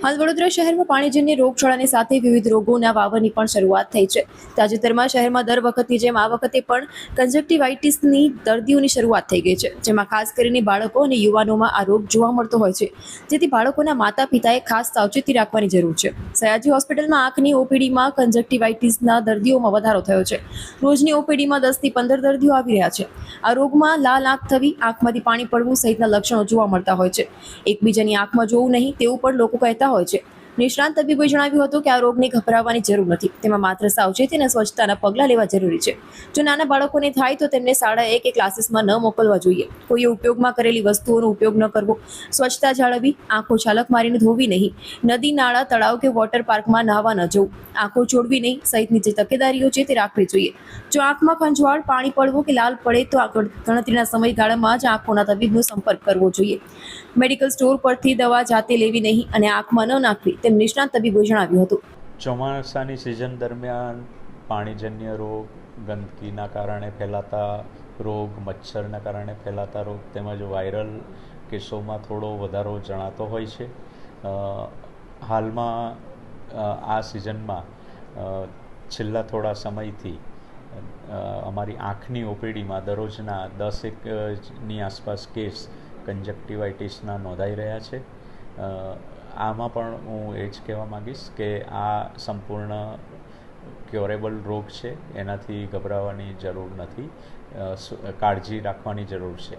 હાલ વડોદરા શહેરમાં પાણીજન્ય રોગચાળાની સાથે વિવિધ રોગોના વાવરની પણ શરૂઆત થઈ છે. તાજેતરમાં શહેરમાં દર વખતની જેમ આ વખતે પણ કન્જક્ટિવાઇટિસની દર્દીઓની શરૂઆત થઈ ગઈ છે, જેમાં ખાસ કરીને બાળકો અને યુવાનોમાં આ રોગ જોવા મળતો હોય છે, જેથી બાળકોના માતા પિતાએ ખાસ સાવચેતી રાખવાની જરૂર છે. સયાજી હોસ્પિટલમાં આંખની ઓપીડીમાં કન્જક્ટિવાઇટિસના દર્દીઓમાં વધારો થયો છે. રોજની ઓપીડીમાં 10 થી 15 દર્દીઓ આવી રહ્યા છે. આ રોગમાં લાલ આંખ થવી, આંખમાંથી પાણી પડવું સહિતના લક્ષણો જોવા મળતા હોય છે. એકબીજાની આંખમાં જોવું નહીં તેવું પણ લોકો કહેતા હોય છે. નિષ્ણાંત તબીબોએ જણાવ્યું હતું કે આ રોગને ગભરાવાની જરૂર નથી, તેમાં માત્ર સાવચેતી અને સ્વચ્છતાના પગલાં લેવા જરૂરી છે. જો નાના બાળકોને થાય તો તેમને શાળાએ કે ક્લાસીસમાં ન મોકલવા જોઈએ. કોઈએ ઉપયોગમાં કરેલી વસ્તુઓનો ઉપયોગ ન કરવો, સ્વચ્છતા જાળવવી, આંખો છાલક મારીને ધોવી નહીં, નદી, નાળા, તળાવ કે વોટર પાર્કમાં નહાવા ન જવું, આંખો ચોડવી નહીં સહિતની જે તકેદારીઓ છે તે રાખવી જોઈએ. જો આંખમાં ખંજવાળ, પાણી પડવું કે લાલ પડે તો ગણતરીના સમયગાળામાં જ આંખોના તબીબનો સંપર્ક કરવો જોઈએ. મેડિકલ સ્ટોર પરથી દવા જાતે લેવી નહીં અને આંખમાં ન નાખવી, તેમ નિષ્ણાંત તબીબોએ જણાવ્યું હતું. ચોમાસાની સિઝન દરમિયાન પાણીજન્ય રોગ, ગંદકીના કારણે ફેલાતા રોગ, મચ્છરના કારણે ફેલાતા રોગ તેમજ વાયરલ કેસોમાં થોડો વધારો જણાતો હોય છે. હાલમાં આ સિઝનમાં છેલ્લા થોડા સમયથી અમારી આંખની ઓપીડીમાં દરરોજના 10-ની આસપાસ કેસ કન્જક્ટિવાઇટિસના નોંધાઈ રહ્યા છે. આમાં પણ હું એ જ કહેવા માગીશ કે આ સંપૂર્ણ ક્યોરેબલ રોગ છે, એનાથી ગભરાવાની જરૂર નથી, કાળજી રાખવાની જરૂર છે.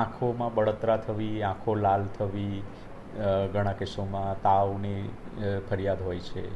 આંખોમાં બળતરા થવી, આંખો લાલ થવી, ઘણા કેસોમાં તાવની ફરિયાદ હોય છે.